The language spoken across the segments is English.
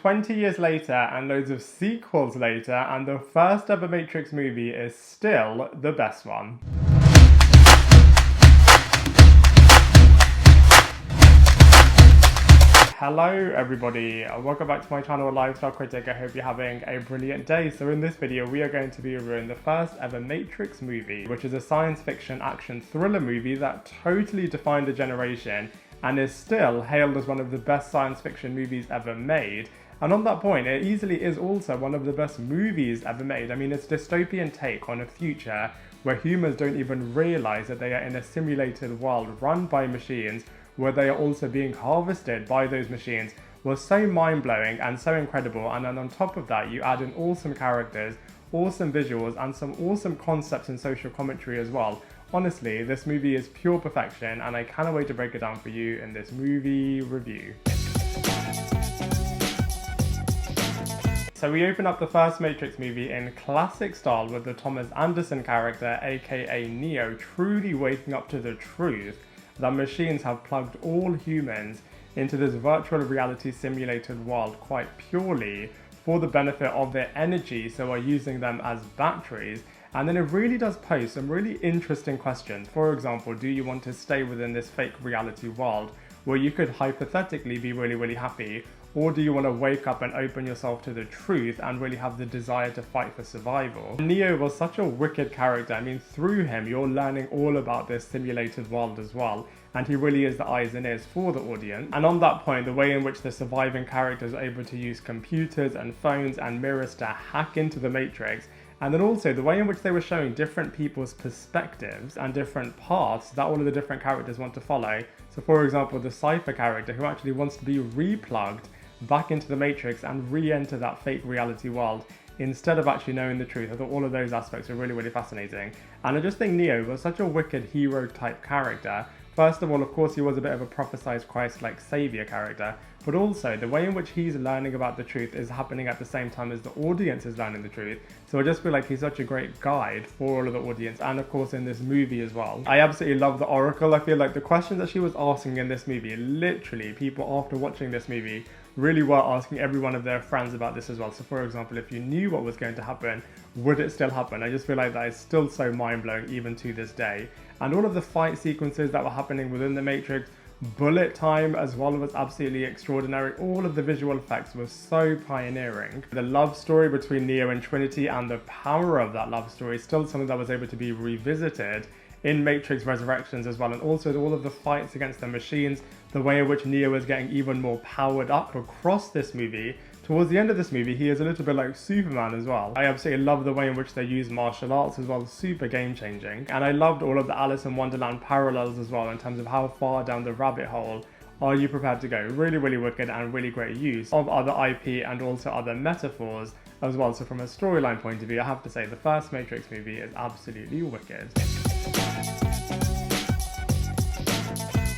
20 years later and loads of sequels later, and the first ever Matrix movie is still the best one. Hello everybody, welcome back to my channel Lifestyle Critic. I hope you're having a brilliant day. So in this video we are going to be reviewing the first ever Matrix movie, which is a science fiction action thriller movie that totally defined a generation and is still hailed as one of the best science fiction movies ever made. And on that point, it easily is also one of the best movies ever made. I mean, it's a dystopian take on a future where humans don't even realise that they are in a simulated world run by machines, where they are also being harvested by those machines, was so mind-blowing and so incredible. And then on top of that, you add in awesome characters, awesome visuals, and some awesome concepts and social commentary as well. Honestly, this movie is pure perfection, and I cannot wait to break it down for you in this movie review. So we open up the first Matrix movie in classic style with the Thomas Anderson character, aka Neo, truly waking up to the truth that machines have plugged all humans into this virtual reality simulated world quite purely for the benefit of their energy, so are using them as batteries. And then it really does pose some really interesting questions. For example, do you want to stay within this fake reality world where you could hypothetically be really happy? Or do you want to wake up and open yourself to the truth and really have the desire to fight for survival? Neo was such a wicked character. I mean, through him, you're learning all about this simulated world as well. And he really is the eyes and ears for the audience. And on that point, the way in which the surviving characters are able to use computers and phones and mirrors to hack into the Matrix, and then also the way in which they were showing different people's perspectives and different paths that all of the different characters want to follow. So for example, the Cypher character who actually wants to be replugged back into the Matrix and re-enter that fake reality world instead of actually knowing the truth. I thought all of those aspects were really fascinating. And I just think Neo was such a wicked hero type character. First of all, of course, he was a bit of a prophesized Christ-like savior character, but also the way in which he's learning about the truth is happening at the same time as the audience is learning the truth. So I just feel like he's such a great guide for all of the audience, and of course in this movie as well. I absolutely love the Oracle. I feel like the questions that she was asking in this movie, literally people after watching this movie really were asking every one of their friends about this as well. So for example, if you knew what was going to happen, would it still happen? I just feel like that is still so mind-blowing even to this day. And all of the fight sequences that were happening within the Matrix, bullet time as well, was absolutely extraordinary. All of the visual effects were so pioneering. The love story between Neo and Trinity and the power of that love story is still something that was able to be revisited in Matrix Resurrections as well. And also all of the fights against the machines, the way in which Neo is getting even more powered up across this movie. Towards the end of this movie, he is a little bit like Superman as well. I absolutely love the way in which they use martial arts as well, super game changing. And I loved all of the Alice in Wonderland parallels as well in terms of how far down the rabbit hole are you prepared to go. Really wicked and really great use of other IP and also other metaphors as well. So from a storyline point of view, I have to say the first Matrix movie is absolutely wicked.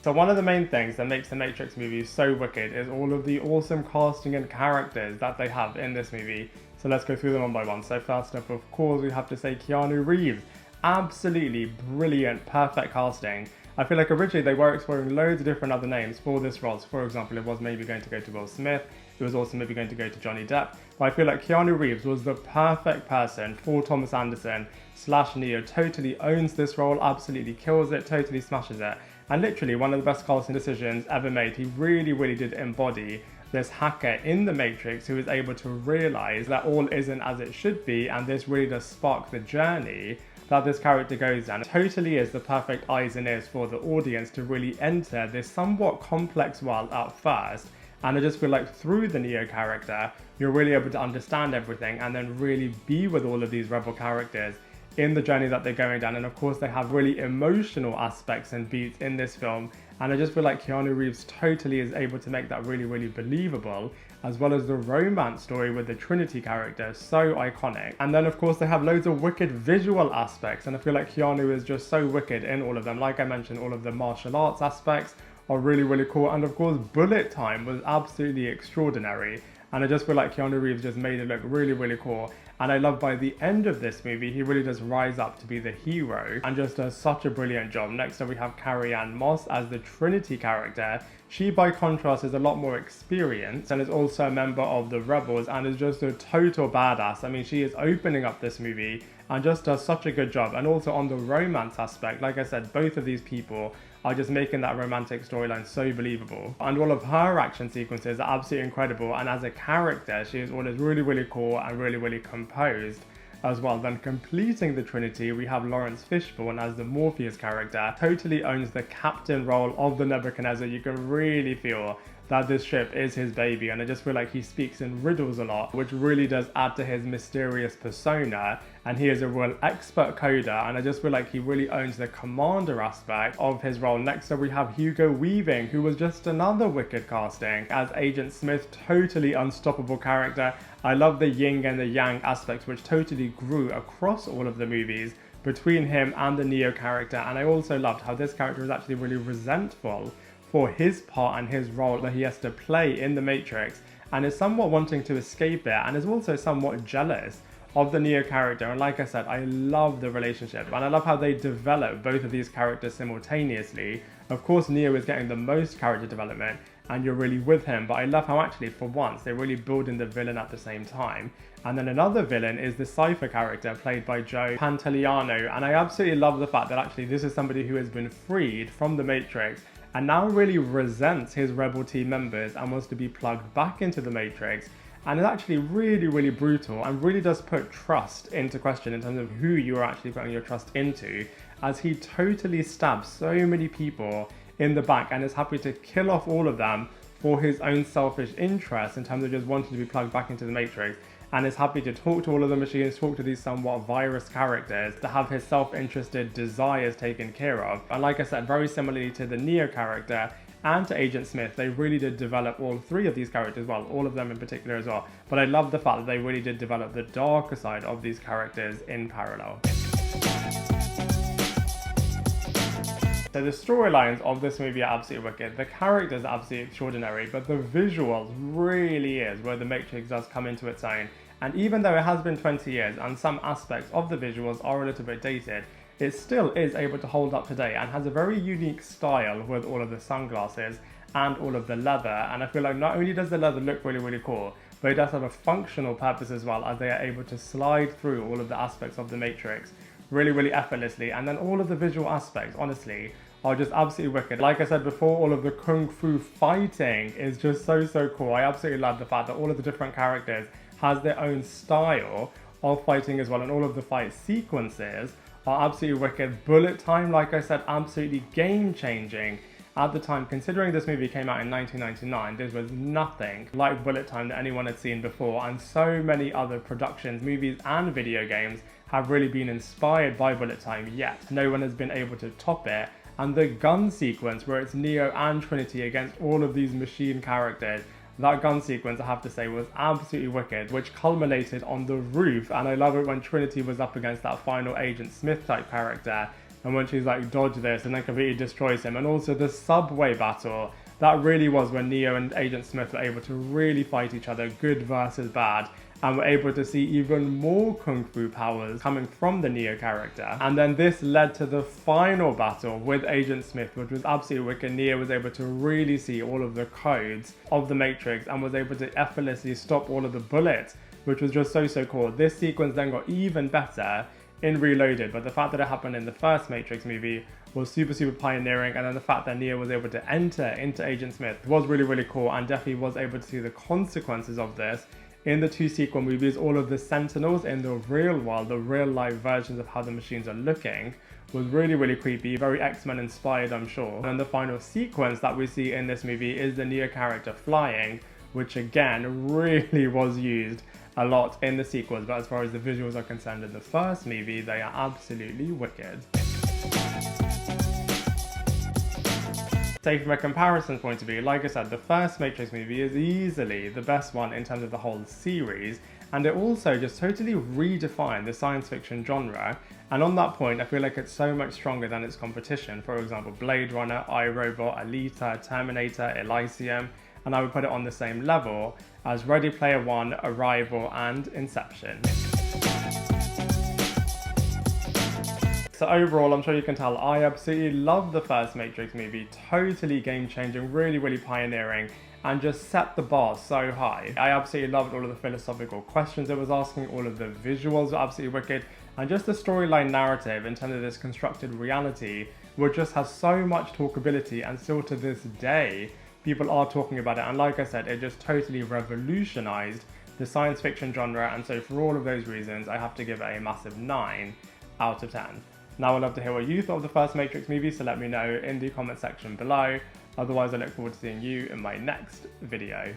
So one of the main things that makes the Matrix movie so wicked is all of the awesome casting and characters that they have in this movie. So let's go through them one by one. So first up, of course, we have to say Keanu Reeves. Absolutely brilliant, perfect casting. I feel like originally they were exploring loads of different other names for this role. So for example, it was maybe going to go to Will Smith. It was also maybe going to go to Johnny Depp. But I feel like Keanu Reeves was the perfect person for Thomas Anderson / Neo. Totally owns this role, absolutely kills it, totally smashes it. And literally one of the best casting decisions ever made. He really did embody this hacker in the Matrix who is able to realize that all isn't as it should be, and this really does spark the journey that this character goes on. It totally is the perfect eyes and ears for the audience to really enter this somewhat complex world at first. And I just feel like through the Neo character, you're really able to understand everything and then really be with all of these rebel characters in the journey that they're going down. And of course they have really emotional aspects and beats in this film, and I just feel like Keanu Reeves totally is able to make that really believable, as well as the romance story with the Trinity character, so iconic. And then of course they have loads of wicked visual aspects, and I feel like Keanu is just so wicked in all of them. Like I mentioned, all of the martial arts aspects are really cool, and of course bullet time was absolutely extraordinary. and I just feel like Keanu Reeves just made it look really, really cool. And I love by the end of this movie, he really does rise up to be the hero and just does such a brilliant job. Next up, we have Carrie-Anne Moss as the Trinity character. She, by contrast, is a lot more experienced and is also a member of the Rebels and is just a total badass. I mean, she is opening up this movie and just does such a good job. And also on the romance aspect, like I said, both of these people are just making that romantic storyline so believable. And all of her action sequences are absolutely incredible. And as a character, she is always really, really cool and really, really composed as well. Then completing the Trinity, we have Laurence Fishburne as the Morpheus character. Totally owns the captain role of the Nebuchadnezzar. You can really feel that this ship is his baby, and I just feel like he speaks in riddles a lot, which really does add to his mysterious persona, and he is a real expert coder, and I just feel like he really owns the commander aspect of his role. Next up, we have Hugo Weaving, who was just another wicked casting as Agent Smith, totally unstoppable character. I love the yin and the yang aspects, which totally grew across all of the movies between him and the Neo character, and I also loved how this character is actually really resentful for his part and his role that he has to play in the Matrix, and is somewhat wanting to escape it, and is also somewhat jealous of the Neo character. And like I said, I love the relationship, and I love how they develop both of these characters simultaneously. Of course, Neo is getting the most character development, and you're really with him, but I love how actually for once they're really building the villain at the same time. And then another villain is the Cypher character played by Joe Pantoliano, and I absolutely love the fact that actually this is somebody who has been freed from the Matrix and now really resents his rebel team members and wants to be plugged back into the Matrix, and is actually really, really brutal and really does put trust into question in terms of who you are actually putting your trust into, as he totally stabs so many people in the back and is happy to kill off all of them for his own selfish interests in terms of just wanting to be plugged back into the Matrix, and is happy to talk to all of the machines, talk to these somewhat virus characters to have his self-interested desires taken care of. And like I said, very similarly to the Neo character and to Agent Smith, they really did develop all three of these characters well, all of them in particular as well. But I love the fact that they really did develop the darker side of these characters in parallel. So the storylines of this movie are absolutely wicked, the characters are absolutely extraordinary, but the visuals really is where the Matrix does come into its own. And even though it has been 20 years and some aspects of the visuals are a little bit dated, it still is able to hold up today and has a very unique style with all of the sunglasses and all of the leather. And I feel like not only does the leather look really, really cool, but it does have a functional purpose as well, as they are able to slide through all of the aspects of the Matrix really, really effortlessly. And then all of the visual aspects, honestly, are just absolutely wicked. Like I said before, all of the kung fu fighting is just so cool. I absolutely love the fact that all of the different characters has their own style of fighting as well, and all of the fight sequences are absolutely wicked. Bullet time, like I said, absolutely game-changing at the time. Considering this movie came out in 1999, there was nothing like bullet time that anyone had seen before, and so many other productions, movies and video games have really been inspired by bullet time, yet no one has been able to top it. And the gun sequence where it's Neo and Trinity against all of these machine characters, that gun sequence, I have to say, was absolutely wicked, which culminated on the roof. And I love it when Trinity was up against that final Agent Smith type character, and when she's like, dodge this, and then completely destroys him. And also the subway battle, that really was when Neo and Agent Smith were able to really fight each other, good versus bad, and were able to see even more kung fu powers coming from the Neo character. And then this led to the final battle with Agent Smith, which was absolutely wicked. Neo was able to really see all of the codes of the Matrix and was able to effortlessly stop all of the bullets, which was just so cool. This sequence then got even better in Reloaded, but the fact that it happened in the first Matrix movie was super pioneering, and then the fact that Neo was able to enter into Agent Smith was really cool, and definitely was able to see the consequences of this in the two sequel movies. All of the Sentinels in the real world, the real life versions of how the machines are looking, was really creepy, very X-Men inspired, I'm sure. And the final sequence that we see in this movie is the Neo character flying, which again really was used a lot in the sequels, but as far as the visuals are concerned in the first movie, they are absolutely wicked. So from a comparison point of view, like I said, the first Matrix movie is easily the best one in terms of the whole series, and it also just totally redefined the science fiction genre. And on that point, I feel like it's so much stronger than its competition. For example, Blade Runner, iRobot, Alita, Terminator, Elysium, and I would put it on the same level as Ready Player One, Arrival, and Inception. So overall, I'm sure you can tell, I absolutely love the first Matrix movie. Totally game-changing, really pioneering, and just set the bar so high. I absolutely loved all of the philosophical questions it was asking, all of the visuals were absolutely wicked, and just the storyline narrative in terms of this constructed reality, which just has so much talkability, and still to this day, people are talking about it. And like I said, it just totally revolutionized the science fiction genre, and so for all of those reasons, I have to give it a massive 9 out of 10. Now I'd love to hear what you thought of the first Matrix movie, so let me know in the comment section below. Otherwise, I look forward to seeing you in my next video.